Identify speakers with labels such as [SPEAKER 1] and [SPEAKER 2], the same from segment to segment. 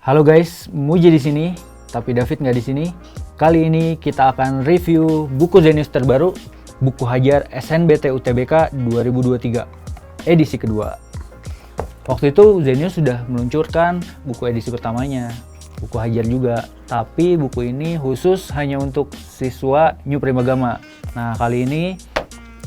[SPEAKER 1] Halo guys, Muji di sini, tapi David nggak di sini. Kali ini kita akan review buku Zenius terbaru, buku Hajar SNBT UTBK 2023, edisi kedua. Waktu itu Zenius sudah meluncurkan buku edisi pertamanya, buku Hajar juga. Tapi buku ini khusus hanya untuk siswa New Primagama. Nah, kali ini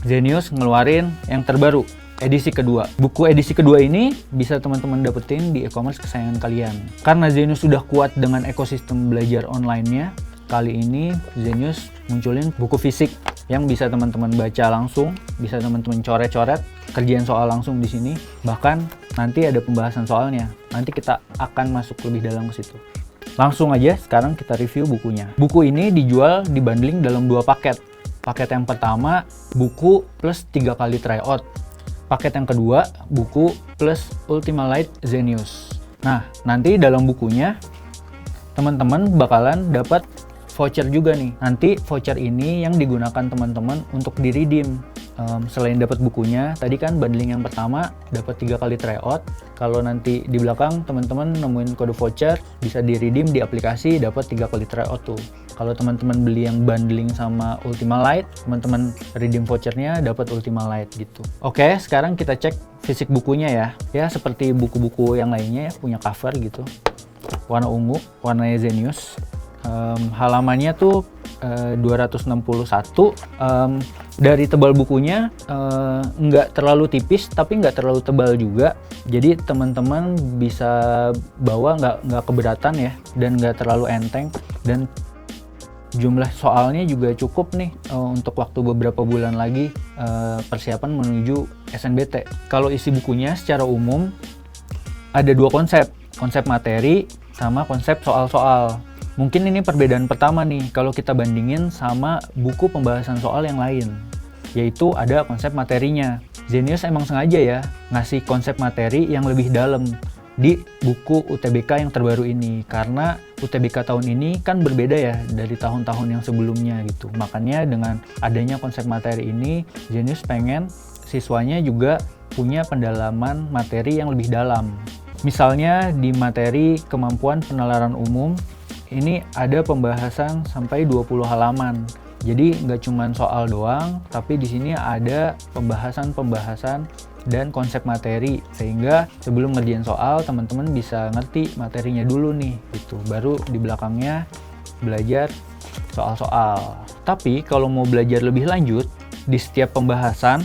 [SPEAKER 1] Zenius ngeluarin yang terbaru, edisi kedua. Buku edisi kedua ini bisa teman-teman dapetin di e-commerce kesayangan kalian. Karena Zenius sudah kuat dengan ekosistem belajar online-nya, kali ini Zenius munculin buku fisik yang bisa teman-teman baca langsung, bisa teman-teman coret-coret, kerjaan soal langsung di sini. Bahkan nanti ada pembahasan soalnya. Nanti kita akan masuk lebih dalam ke situ. Langsung aja sekarang kita review bukunya. Buku ini dijual di bundling dalam 2 paket. Paket yang pertama, buku plus 3 kali tryout. Paket yang kedua, buku plus Ultima Lite Zenius. Nah, nanti dalam bukunya teman-teman bakalan dapat voucher juga nih. Nanti voucher ini yang digunakan teman-teman untuk di-redeem. Selain dapat bukunya, tadi kan bundling yang pertama dapat 3 kali tryout. Kalau nanti di belakang teman-teman nemuin kode voucher, bisa di-redeem di aplikasi, dapat 3 kali tryout tuh. Kalau teman-teman beli yang bundling sama Ultima Lite, teman-teman redeem vouchernya dapat Ultima Lite gitu. Oke, sekarang kita cek fisik bukunya ya. Ya, seperti buku-buku yang lainnya ya, punya cover gitu. Warna ungu, warnanya Zenius. Halamannya tuh 261. Dari tebal bukunya nggak terlalu tipis tapi nggak terlalu tebal juga, jadi teman-teman bisa bawa nggak keberatan ya, dan nggak terlalu enteng, dan jumlah soalnya juga cukup nih untuk waktu beberapa bulan lagi persiapan menuju SNBT. Kalau isi bukunya secara umum ada 2 konsep materi sama konsep soal-soal. Mungkin ini perbedaan pertama nih kalau kita bandingin sama buku pembahasan soal yang lain, yaitu ada konsep materinya. Zenius emang sengaja ya ngasih konsep materi yang lebih dalam di buku UTBK yang terbaru ini, karena UTBK tahun ini kan berbeda ya dari tahun-tahun yang sebelumnya gitu. Makanya dengan adanya konsep materi ini, Zenius pengen siswanya juga punya pendalaman materi yang lebih dalam. Misalnya di materi kemampuan penalaran umum, ini ada pembahasan sampai 20 halaman. Jadi nggak cuma soal doang, tapi di sini ada pembahasan dan konsep materi, sehingga sebelum ngerjain soal teman-teman bisa ngerti materinya dulu nih gitu. Baru di belakangnya belajar soal-soal. Tapi kalau mau belajar lebih lanjut, di setiap pembahasan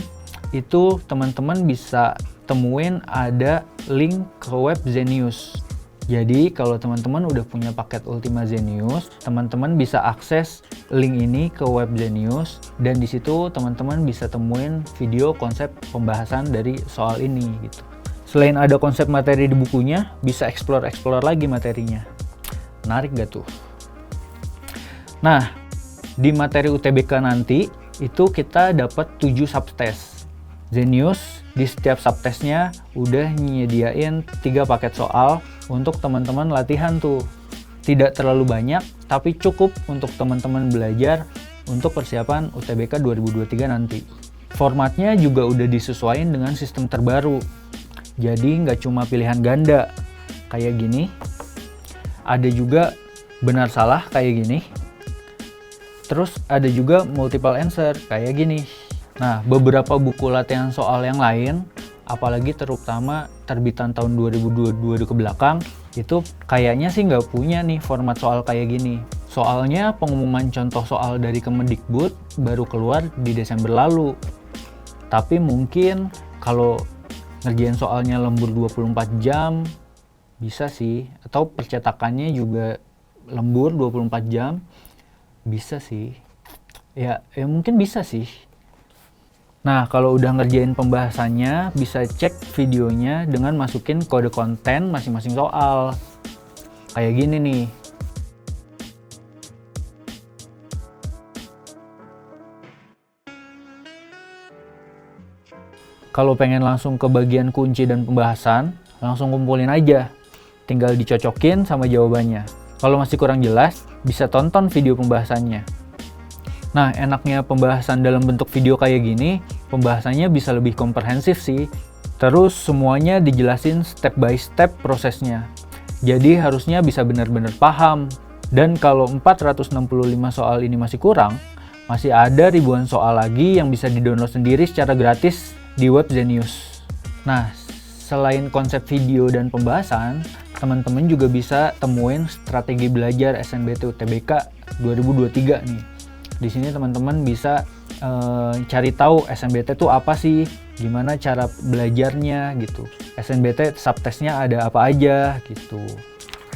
[SPEAKER 1] itu teman-teman bisa temuin ada link ke web Zenius. Jadi kalau teman-teman udah punya paket Ultima Zenius, teman-teman bisa akses link ini ke web Zenius, dan di situ teman-teman bisa temuin video konsep pembahasan dari soal ini gitu. Selain ada konsep materi di bukunya, bisa explore lagi materinya. Menarik gak tuh? Nah, di materi UTBK nanti itu kita dapat 7 subtest. Zenius di setiap subtestnya udah nyediain 3 paket soal untuk teman-teman latihan tuh. Tidak terlalu banyak, tapi cukup untuk teman-teman belajar untuk persiapan UTBK 2023 nanti. Formatnya juga udah disesuaikan dengan sistem terbaru. Jadi nggak cuma pilihan ganda kayak gini, ada juga benar salah kayak gini. Terus ada juga multiple answer kayak gini. Nah, beberapa buku latihan soal yang lain, apalagi terutama terbitan tahun 2022 ke belakang, itu kayaknya sih nggak punya nih format soal kayak gini. Soalnya pengumuman contoh soal dari Kemendikbud baru keluar di Desember lalu. Tapi mungkin kalau ngerjain soalnya lembur 24 jam, bisa sih. Atau percetakannya juga lembur 24 jam, bisa sih. Ya mungkin bisa sih. Nah, kalau udah ngerjain pembahasannya, bisa cek videonya dengan masukin kode konten masing-masing soal. Kayak gini nih. Kalau pengen langsung ke bagian kunci dan pembahasan, langsung kumpulin aja. Tinggal dicocokin sama jawabannya. Kalau masih kurang jelas, bisa tonton video pembahasannya. Nah, enaknya pembahasan dalam bentuk video kayak gini, pembahasannya bisa lebih komprehensif sih. Terus semuanya dijelasin step by step prosesnya. Jadi harusnya bisa benar-benar paham. Dan kalau 465 soal ini masih kurang, masih ada ribuan soal lagi yang bisa di-download sendiri secara gratis di web Zenius. Nah, selain konsep video dan pembahasan, teman-teman juga bisa temuin strategi belajar SNBT UTBK 2023 nih. Di sini teman-teman bisa cari tahu SNBT itu apa sih, gimana cara belajarnya gitu. SNBT subtestnya ada apa aja gitu.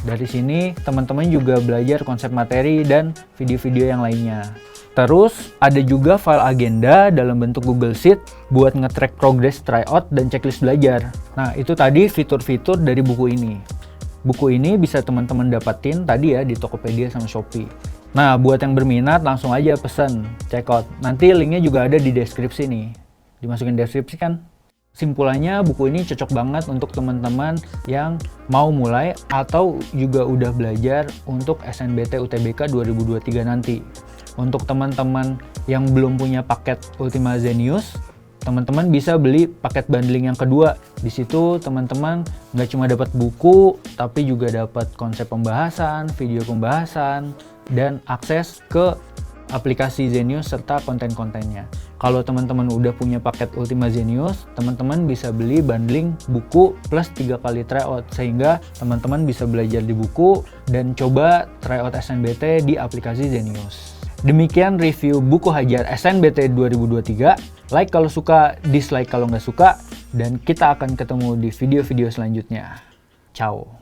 [SPEAKER 1] Dari sini teman-teman juga belajar konsep materi dan video-video yang lainnya. Terus ada juga file agenda dalam bentuk Google Sheet buat nge-track progress tryout dan checklist belajar. Nah, itu tadi fitur-fitur dari buku ini. Buku ini bisa teman-teman dapatin tadi ya di Tokopedia sama Shopee. Nah, buat yang berminat langsung aja pesen, check out. Nanti linknya juga ada di deskripsi nih. Dimasukin deskripsi kan? Simpulannya buku ini cocok banget untuk teman-teman yang mau mulai atau juga udah belajar untuk SNBT UTBK 2023 nanti. Untuk teman-teman yang belum punya paket Ultima Zenius, teman-teman bisa beli paket bundling yang kedua. Di situ teman-teman nggak cuma dapat buku, tapi juga dapat konsep pembahasan, video pembahasan, dan akses ke aplikasi Zenius serta konten-kontennya. Kalau teman-teman udah punya paket Ultima Zenius, teman-teman bisa beli bundling buku plus 3 kali tryout, sehingga teman-teman bisa belajar di buku dan coba tryout SNBT di aplikasi Zenius. Demikian review buku Hajar SNBT 2023. Like kalau suka, dislike kalau nggak suka, dan kita akan ketemu di video-video selanjutnya. Ciao.